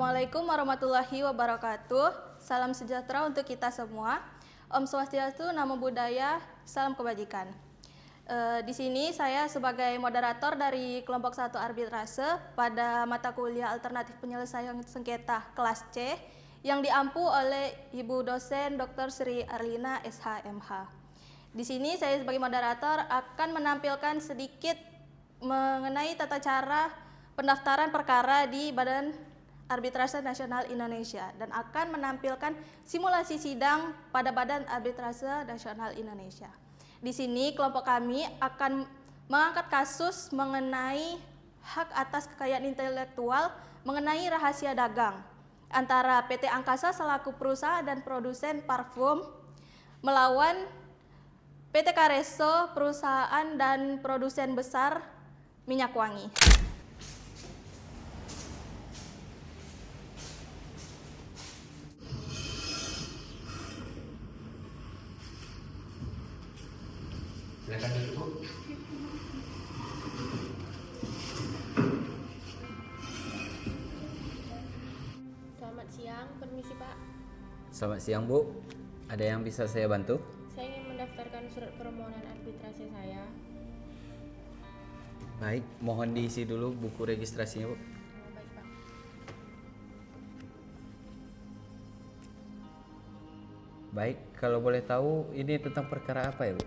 Assalamualaikum warahmatullahi wabarakatuh. Salam sejahtera untuk kita semua. Om Swastiastu, Namo Buddhaya, salam kebajikan. Di sini saya sebagai moderator dari kelompok 1 arbitrase pada mata kuliah alternatif penyelesaian sengketa kelas C yang diampu oleh Ibu dosen Dr. Sri Arlina SHMH. Di sini saya sebagai moderator akan menampilkan sedikit mengenai tata cara pendaftaran perkara di Badan Arbitrase Nasional Indonesia dan akan menampilkan simulasi sidang pada Badan Arbitrase Nasional Indonesia. Di sini kelompok kami akan mengangkat kasus mengenai hak atas kekayaan intelektual mengenai rahasia dagang antara PT Angkasa selaku perusahaan dan produsen parfum melawan PT Kareso perusahaan dan produsen besar minyak wangi. Silakan duduk, Bu. Selamat siang, permisi Pak. Selamat siang Bu, ada yang bisa saya bantu? Saya ingin mendaftarkan surat permohonan arbitrase saya. Baik, mohon diisi dulu buku registrasinya Bu. Baik Pak. Baik, kalau boleh tahu ini tentang perkara apa ya Bu?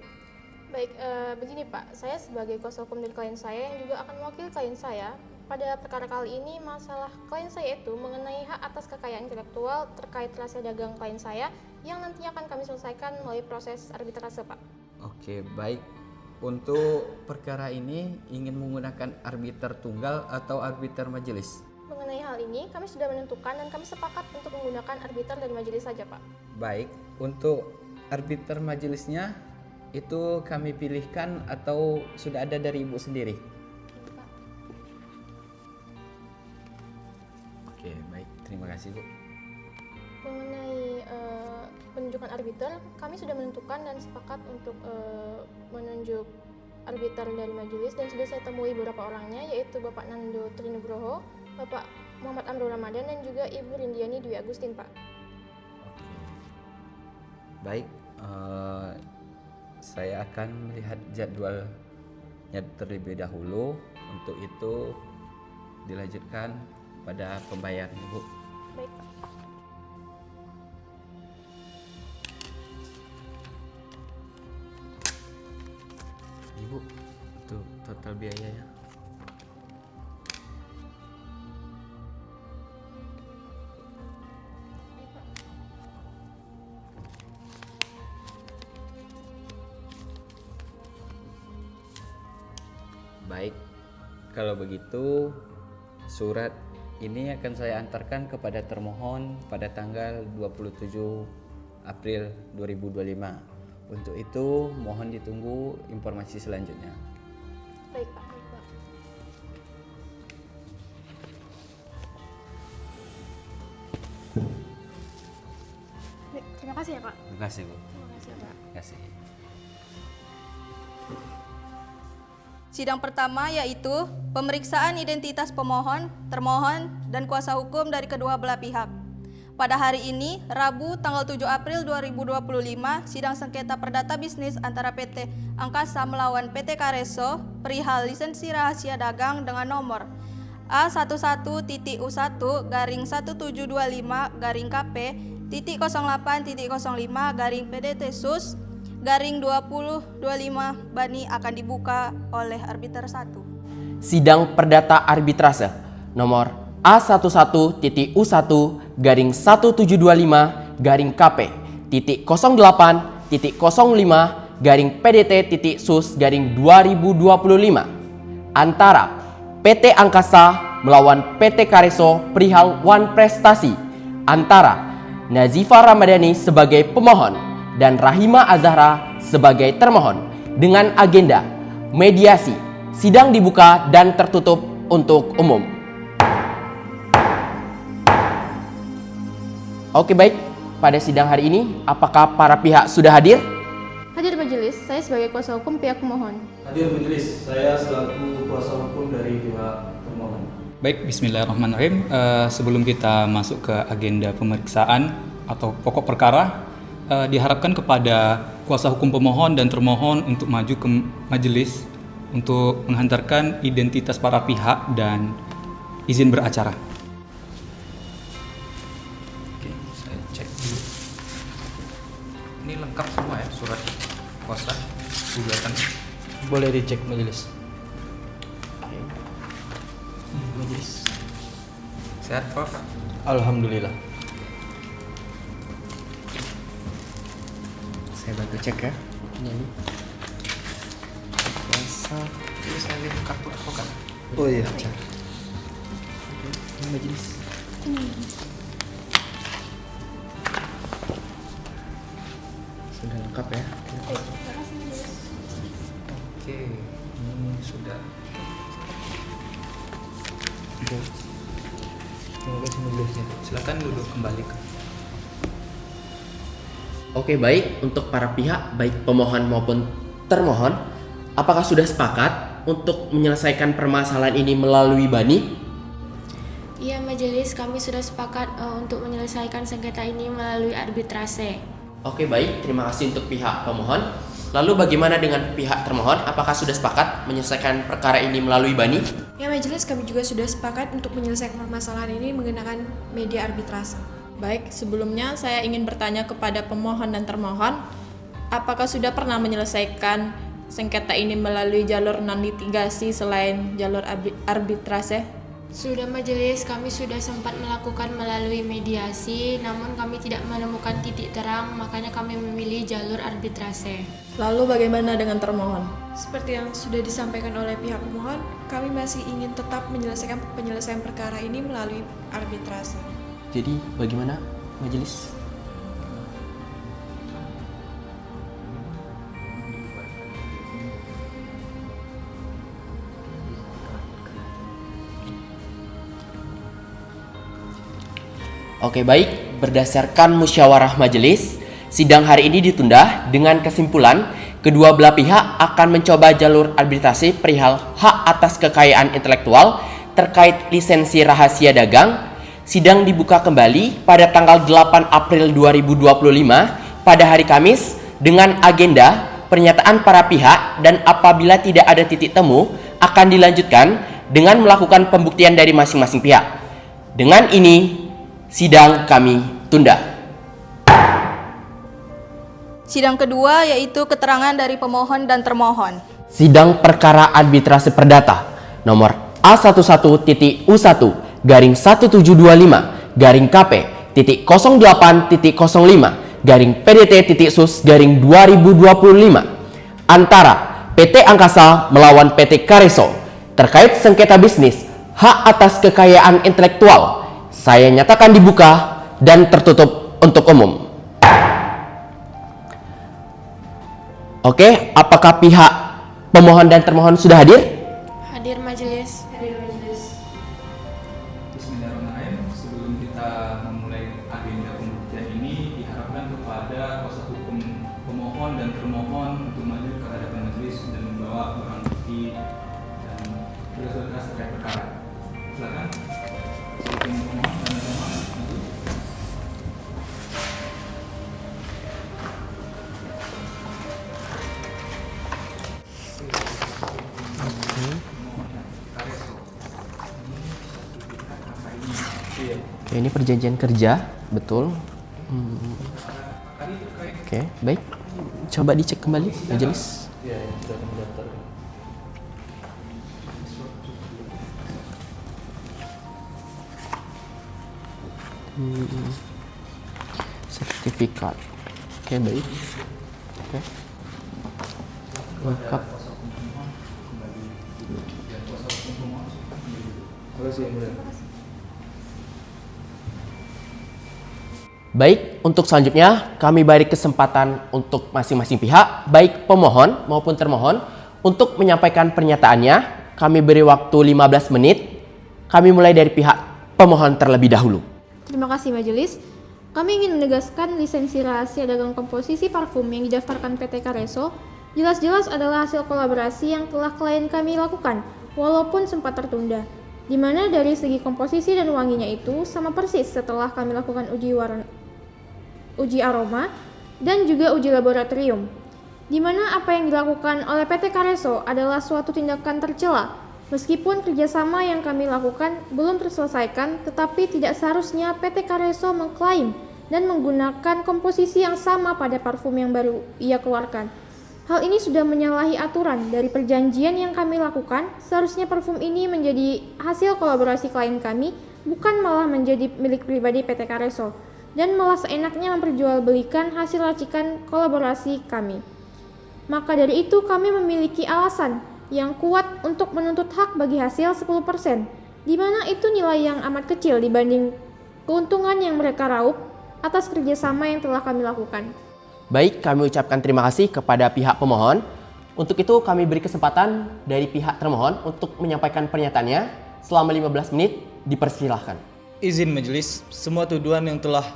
Baik, begini Pak, saya sebagai kuasa hukum dari klien saya yang juga akan mewakili klien saya. Pada perkara kali ini masalah klien saya itu mengenai hak atas kekayaan intelektual terkait rahasia dagang klien saya yang nantinya akan kami selesaikan melalui proses arbitrase Pak. Oke, baik. Untuk perkara ini ingin menggunakan arbiter tunggal atau arbiter majelis? Mengenai hal ini kami sudah menentukan dan kami sepakat untuk menggunakan arbiter dan majelis saja Pak. Baik, untuk arbiter majelisnya itu kami pilihkan atau sudah ada dari Ibu sendiri? Oke, baik. Terima kasih Bu. Mengenai penunjukan arbiter, kami sudah menentukan dan sepakat untuk menunjuk arbiter dari majelis dan sudah saya temui beberapa orangnya, yaitu Bapak Nando Trinugroho, Bapak Muhammad Amrul Ramadan dan juga Ibu Rindiani Dwi Agustin Pak. Oke. Baik, saya akan melihat jadwalnya terlebih dahulu. Untuk itu dilanjutkan pada pembayaran Bu. Baik Pak. Ibu, itu total biayanya. Baik, kalau begitu surat ini akan saya antarkan kepada termohon pada tanggal 27 April 2025. Untuk itu mohon ditunggu informasi selanjutnya. Baik Pak. Baik Pak. Baik, terima kasih ya Pak. Terima kasih Bu. Terima kasih ya Pak. Terima kasih. Sidang pertama yaitu pemeriksaan identitas pemohon, termohon, dan kuasa hukum dari kedua belah pihak. Pada hari ini, Rabu tanggal 7 April 2025, sidang sengketa perdata bisnis antara PT Angkasa melawan PT Kareso perihal lisensi rahasia dagang dengan nomor A11-TU1-garing-8.05-PDT-SUS-2025 Bani akan dibuka oleh arbiter 1. Sidang perdata arbitrase nomor A11-TU1-KP.05.PDT.SUS-2025 antara PT Angkasa melawan PT Kareso perihal Wan Prestasi antara Nazifa Ramadhani sebagai pemohon dan Rahima Azhara sebagai termohon dengan agenda mediasi. Sidang dibuka dan tertutup untuk umum. Oke baik, pada sidang hari ini apakah para pihak sudah hadir? Hadir majelis, saya sebagai kuasa hukum pihak pemohon. Hadir majelis, saya selaku kuasa hukum dari pihak termohon. Baik, bismillahirrahmanirrahim. Sebelum kita masuk ke agenda pemeriksaan atau pokok perkara, diharapkan kepada kuasa hukum pemohon dan termohon untuk maju ke majelis untuk menghantarkan identitas para pihak dan izin beracara. Oke, saya cek dulu. Ini lengkap semua ya, surat kuasa, gugatan. Boleh dicek majelis. Majelis. Sehat, Prof? Alhamdulillah. Saya bantu cek ya. Ini. Kuasa. Ini saya lihat kartu advokat. Oh iya. Ini majelis. Sudah lengkap ya. Oke, ini sudah. Terima kasih majelisnya. Silakan duduk kembali. Oke, baik. Untuk para pihak, baik pemohon maupun termohon, apakah sudah sepakat untuk menyelesaikan permasalahan ini melalui bani? Iya majelis, kami sudah sepakat untuk menyelesaikan sengketa ini melalui arbitrase. Oke, baik. Terima kasih untuk pihak pemohon. Lalu bagaimana dengan pihak termohon? Apakah sudah sepakat menyelesaikan perkara ini melalui bani? Ya majelis, kami juga sudah sepakat untuk menyelesaikan permasalahan ini menggunakan media arbitrase. Baik, sebelumnya saya ingin bertanya kepada pemohon dan termohon, apakah sudah pernah menyelesaikan sengketa ini melalui jalur non-litigasi selain jalur arbitrase? Sudah majelis, kami sudah sempat melakukan melalui mediasi, namun kami tidak menemukan titik terang, makanya kami memilih jalur arbitrase. Lalu bagaimana dengan termohon? Seperti yang sudah disampaikan oleh pihak pemohon, kami masih ingin tetap menyelesaikan penyelesaian perkara ini melalui arbitrase. Jadi bagaimana majelis? Oke, baik. Berdasarkan musyawarah majelis, sidang hari ini ditunda dengan kesimpulan kedua belah pihak akan mencoba jalur arbitrasi perihal hak atas kekayaan intelektual terkait lisensi rahasia dagang. Sidang dibuka kembali pada tanggal 8 April 2025 pada hari Kamis dengan agenda pernyataan para pihak, dan apabila tidak ada titik temu akan dilanjutkan dengan melakukan pembuktian dari masing-masing pihak. Dengan ini sidang kami tunda. Sidang kedua yaitu keterangan dari pemohon dan termohon. Sidang perkara arbitrase perdata nomor A11.U1 garing 1725 garing KP.08.05 garing PDT.sus garing 2025 antara PT Angkasa melawan PT Kareso terkait sengketa bisnis hak atas kekayaan intelektual. Saya nyatakan dibuka dan tertutup untuk umum. Oke, apakah pihak pemohon dan termohon sudah hadir? Hadir majelis. Bismillahirrahmanirrahim. Sebelum kita memulai agenda pembuktian ini, diharapkan kepada kuasa hukum pemohon dan termohon untuk maju ke hadapan majelis dan membawa barang bukti dan berkas-berkas terkait perkara. Silakan. Hukum pemohon dan termohon maju. Oke, ini perjanjian kerja, betul. Oke, baik. Coba dicek kembali majelis. Sertifikat. Oke, baik. Oke. Lengkap. Baik, untuk selanjutnya kami beri kesempatan untuk masing-masing pihak, baik pemohon maupun termohon, untuk menyampaikan pernyataannya. Kami beri waktu 15 menit. Kami mulai dari pihak pemohon terlebih dahulu. Terima kasih majelis. Kami ingin menegaskan lisensi rahasia dagang komposisi parfum yang didaftarkan PT Kareso jelas-jelas adalah hasil kolaborasi yang telah klien kami lakukan, walaupun sempat tertunda. di mana dari segi komposisi dan wanginya itu sama persis setelah kami lakukan uji aroma dan juga uji laboratorium, di mana apa yang dilakukan oleh PT Kareso adalah suatu tindakan tercela. Meskipun kerjasama yang kami lakukan belum terselesaikan, tetapi tidak seharusnya PT Kareso mengklaim dan menggunakan komposisi yang sama pada parfum yang baru ia keluarkan. Hal ini sudah menyalahi aturan dari perjanjian yang kami lakukan. Seharusnya parfum ini menjadi hasil kolaborasi klien kami, bukan malah menjadi milik pribadi PT Kareso, dan malah seenaknya memperjualbelikan hasil racikan kolaborasi kami. Maka dari itu kami memiliki alasan yang kuat untuk menuntut hak bagi hasil 10%, di mana itu nilai yang amat kecil dibanding keuntungan yang mereka raup atas kerjasama yang telah kami lakukan. Baik, kami ucapkan terima kasih kepada pihak pemohon. Untuk itu kami beri kesempatan dari pihak termohon untuk menyampaikan pernyataannya selama 15 menit, dipersilahkan. Izin majelis, semua tuduhan yang telah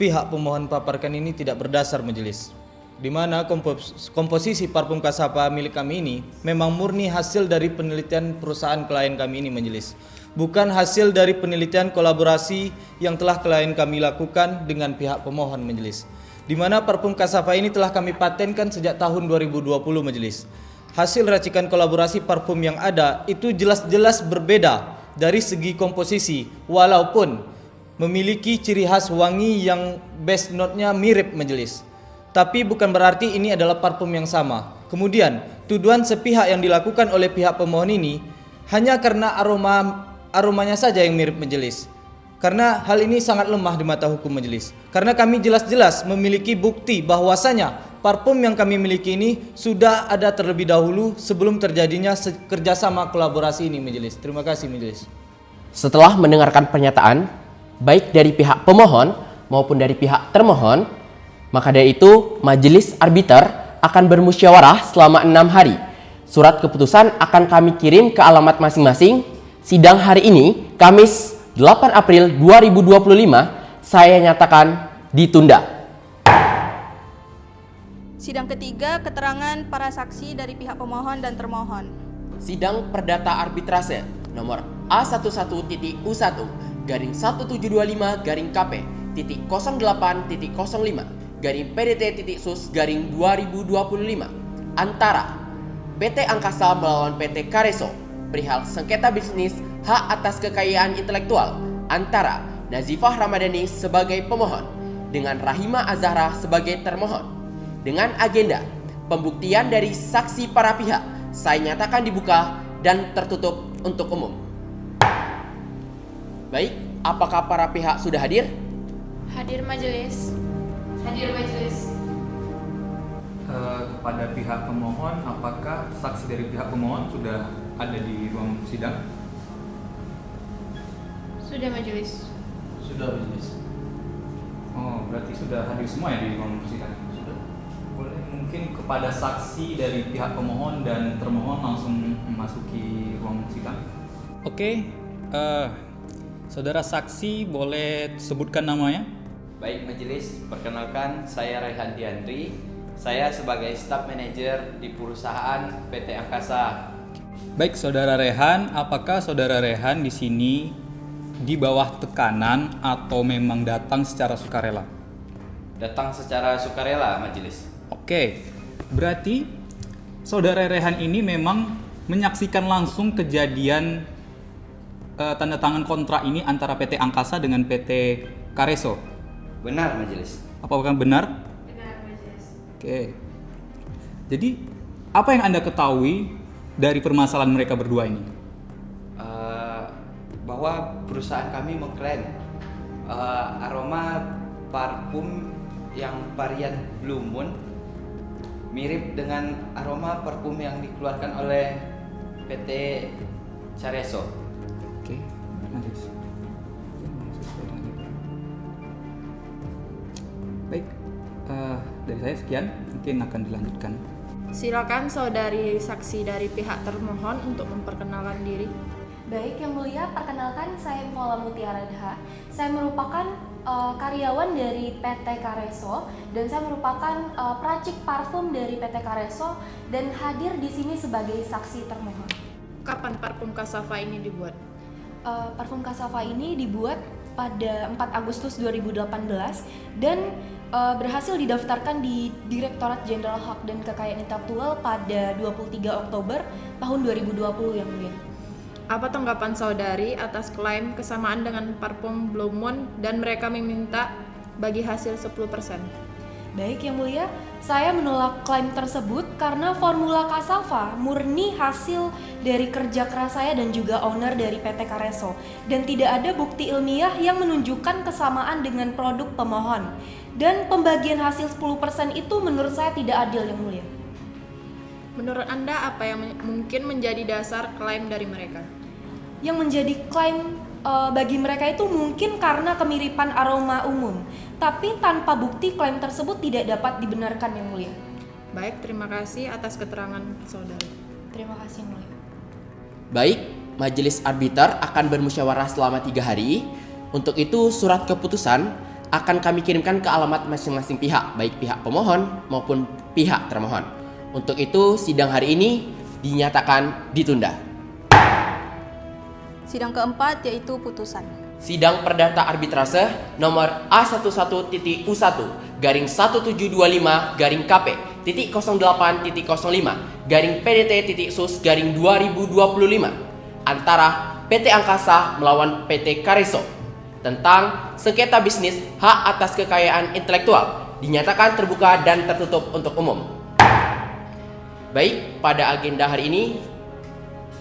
pihak pemohon paparkan ini tidak berdasar majelis. Di mana komposisi parfum Kasapa milik kami ini memang murni hasil dari penelitian perusahaan klien kami ini majelis. Bukan hasil dari penelitian kolaborasi yang telah klien kami lakukan dengan pihak pemohon majelis. Di mana parfum Kasapa ini telah kami patenkan sejak tahun 2020 majelis. Hasil racikan kolaborasi parfum yang ada itu jelas-jelas berbeda dari segi komposisi, walaupun memiliki ciri khas wangi yang base note-nya mirip majelis. Tapi bukan berarti ini adalah parfum yang sama. Kemudian, tuduhan sepihak yang dilakukan oleh pihak pemohon ini hanya karena aromanya saja yang mirip majelis. Karena hal ini sangat lemah di mata hukum majelis. Karena kami jelas-jelas memiliki bukti bahwasanya parfum yang kami miliki ini sudah ada terlebih dahulu sebelum terjadinya kerjasama kolaborasi ini majelis. Terima kasih majelis. Setelah mendengarkan pernyataan, baik dari pihak pemohon maupun dari pihak termohon, maka dari itu, majelis arbiter akan bermusyawarah selama 6 hari. Surat keputusan akan kami kirim ke alamat masing-masing. Sidang hari ini, Kamis 8 April 2025, saya nyatakan ditunda. Sidang ketiga, keterangan para saksi dari pihak pemohon dan termohon. Sidang perdata arbitrase nomor A1125-KP.08.05 PDT.sus/2025 antara PT Angkasa melawan PT Kareso perihal sengketa bisnis hak atas kekayaan intelektual antara Nazifah Ramadhani sebagai pemohon dengan Rahima Azahra sebagai termohon dengan agenda pembuktian dari saksi para pihak saya nyatakan dibuka dan tertutup untuk umum. Baik, apakah para pihak sudah hadir? Hadir majelis. Hadir majelis. Kepada pihak pemohon, apakah saksi dari pihak pemohon sudah ada di ruang sidang? Sudah majelis. Sudah majelis. Oh, berarti sudah hadir semua ya di ruang sidang? Sudah. Boleh mungkin kepada saksi dari pihak pemohon dan termohon langsung memasuki ruang sidang? Oke, saudara saksi boleh sebutkan namanya? Baik majelis, perkenalkan saya Rehan Diandri. Saya sebagai staff manager di perusahaan PT Angkasa. Baik, saudara Rehan, apakah saudara Rehan di sini di bawah tekanan atau memang datang secara sukarela? Datang secara sukarela majelis. Oke, berarti saudara Rehan ini memang menyaksikan langsung kejadian tanda tangan kontrak ini antara PT Angkasa dengan PT Kareso. Benar majelis. Apakah benar? Benar majelis. Oke. Jadi, apa yang Anda ketahui dari permasalahan mereka berdua ini? Bahwa perusahaan kami mengklaim aroma parfum yang varian Blue Moon mirip dengan aroma parfum yang dikeluarkan oleh PT Kareso. Oke, majelis. Baik, dari saya sekian, mungkin akan dilanjutkan. Silakan saudari saksi dari pihak termohon untuk memperkenalkan diri. Baik, Yang Mulia, perkenalkan saya Mola Mutiara Dha. Saya merupakan karyawan dari PT Kareso dan saya merupakan peracik parfum dari PT Kareso dan hadir di sini sebagai saksi termohon. kapan parfum Cassava ini dibuat? Parfum Cassava ini dibuat pada 4 Agustus 2018 dan berhasil didaftarkan di Direktorat Jenderal Hak dan Kekayaan Intelektual pada 23 Oktober tahun 2020 yang mulia. Apa tanggapan saudari atas klaim kesamaan dengan parfum Blue Moon dan mereka meminta bagi hasil 10%? Baik yang mulia, saya menolak klaim tersebut karena formula Cassava murni hasil dari kerja keras saya dan juga owner dari PT Careso dan tidak ada bukti ilmiah yang menunjukkan kesamaan dengan produk pemohon. Dan pembagian hasil 10% itu menurut saya tidak adil yang mulia. Menurut Anda apa yang mungkin menjadi dasar klaim dari mereka? Yang menjadi klaim bagi mereka itu mungkin karena kemiripan aroma umum, tapi tanpa bukti klaim tersebut tidak dapat dibenarkan yang mulia. Baik, terima kasih atas keterangan saudari. Terima kasih yang mulia. Baik, majelis arbiter akan bermusyawarah selama 3 hari. Untuk itu surat keputusan akan kami kirimkan ke alamat masing-masing pihak, baik pihak pemohon maupun pihak termohon. Untuk itu sidang hari ini dinyatakan ditunda. Sidang keempat yaitu putusan. Sidang Perdata Arbitrase nomor A11-TU1-KP.08.05-PDT.SUS-2025 antara PT Angkasa melawan PT Careso tentang sengketa bisnis hak atas kekayaan intelektual dinyatakan terbuka dan tertutup untuk umum. Baik, pada agenda hari ini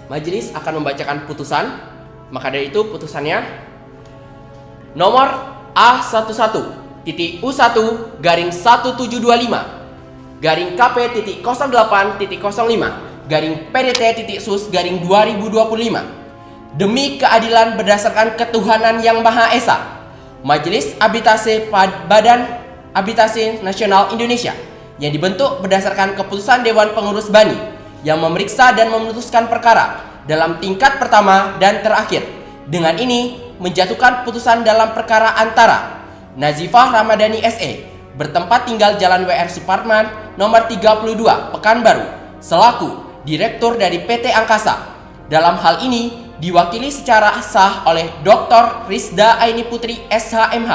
majelis akan membacakan putusan. Maka dari itu putusannya nomor A11-17-U1-17.08.05-PDT.SUS-2025 demi keadilan berdasarkan ketuhanan yang Maha Esa. Majelis Arbitase Badan Arbitase Nasional Indonesia yang dibentuk berdasarkan keputusan Dewan Pengurus BANI yang memeriksa dan memutuskan perkara dalam tingkat pertama dan terakhir. Dengan ini menjatuhkan putusan dalam perkara antara Nazifah Ramadhani SE bertempat tinggal Jalan WR Suparman nomor 32 Pekanbaru selaku direktur dari PT Angkasa. Dalam hal ini diwakili secara sah oleh Dr. Rizda Aini Putri SHMH,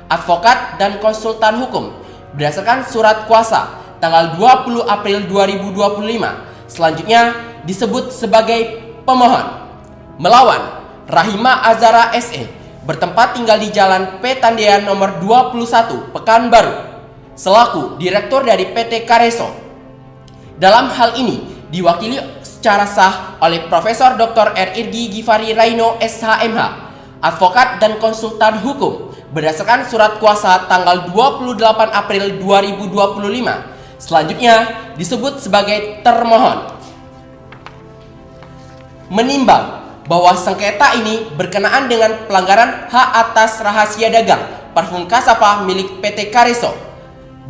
advokat dan konsultan hukum berdasarkan surat kuasa tanggal 20 April 2025. Selanjutnya disebut sebagai pemohon melawan Rahima Azara SE bertempat tinggal di Jalan P. Tandean nomor 21 Pekanbaru selaku direktur dari PT Careso. Dalam hal ini diwakili secara sah oleh Profesor Dr. R. Irgi Givari Raino SHMH, advokat dan konsultan hukum berdasarkan surat kuasa tanggal 28 April 2025. Selanjutnya disebut sebagai termohon menimbang bahwa sengketa ini berkenaan dengan pelanggaran hak atas rahasia dagang parfum Cassava milik PT Careso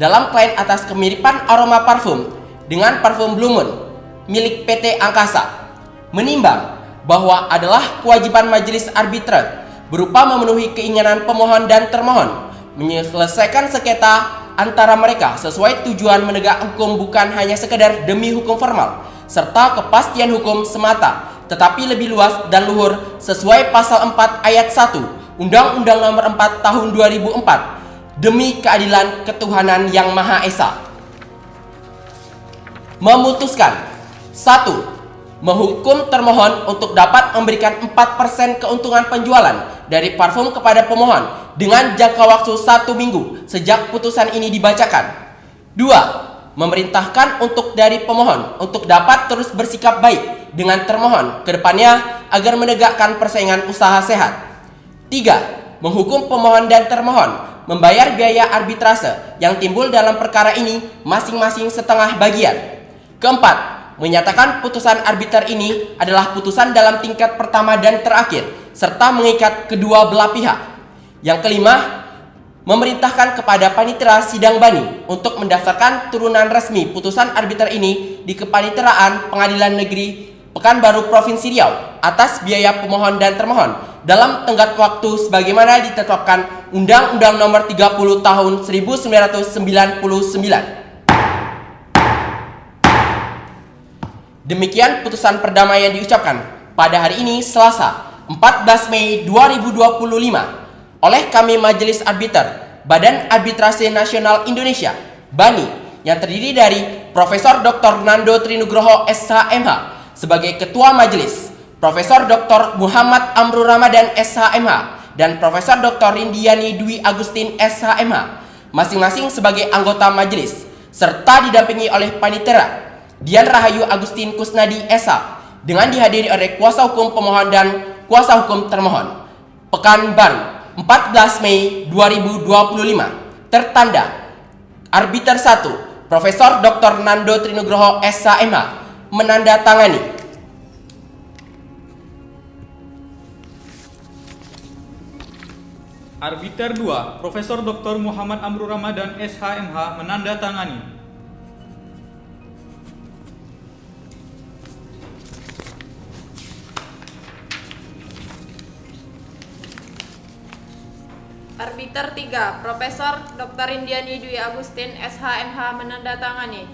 dalam klaim atas kemiripan aroma parfum dengan parfum Blue Moon milik PT Angkasa. Menimbang bahwa adalah kewajiban majelis arbiter berupa memenuhi keinginan pemohon dan termohon menyelesaikan sengketa antara mereka sesuai tujuan menegak hukum bukan hanya sekedar demi hukum formal serta kepastian hukum semata, tetapi lebih luas dan luhur sesuai pasal 4 ayat 1 Undang-Undang Nomor 4 Tahun 2004 demi keadilan ketuhanan yang Maha Esa. Memutuskan 1. Menghukum termohon untuk dapat memberikan 4% keuntungan penjualan dari parfum kepada pemohon dengan jangka waktu 1 minggu sejak putusan ini dibacakan. 2. Memerintahkan untuk dari pemohon untuk dapat terus bersikap baik dengan termohon ke depannya agar menegakkan persaingan usaha sehat. 3. Menghukum pemohon dan termohon membayar biaya arbitrase yang timbul dalam perkara ini masing-masing setengah bagian. 4. Menyatakan putusan arbiter ini adalah putusan dalam tingkat pertama dan terakhir serta mengikat kedua belah pihak. Yang kelima, memerintahkan kepada panitera sidang BANI untuk mendaftarkan turunan resmi putusan arbiter ini di Kepaniteraan Pengadilan Negeri Pekanbaru Provinsi Riau atas biaya pemohon dan termohon dalam tenggat waktu sebagaimana ditetapkan Undang-Undang Nomor 30 Tahun 1999. Demikian putusan perdamaian diucapkan. pada hari ini Selasa 14 Mei 2025 oleh kami Majelis Arbiter Badan Arbitrase Nasional Indonesia (BANI) yang terdiri dari Profesor Dr. Nando Trinugroho SHMH sebagai Ketua Majelis, Profesor Dr. Muhammad Amrul Ramadan SHMH dan Profesor Dr. Rindiani Dwi Agustin SHMH masing-masing sebagai anggota majelis, serta didampingi oleh Panitera Dian Rahayu Agustin Kusnadi SH dengan dihadiri oleh kuasa hukum pemohon dan kuasa hukum termohon. Pekanbaru 14 Mei 2025. Tertanda Arbiter 1 Profesor Dr. Nando Trinugroho SHMH menandatangani. Arbiter 2, Profesor Dr. Muhammad Amrul Ramadan SHMH menandatangani. Arbiter 3, Profesor Dr. Indiani Dwi Agustin SHMH menandatangani.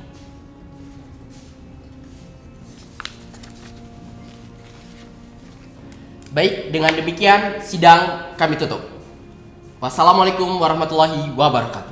Baik, dengan demikian sidang kami tutup. Wassalamualaikum warahmatullahi wabarakatuh.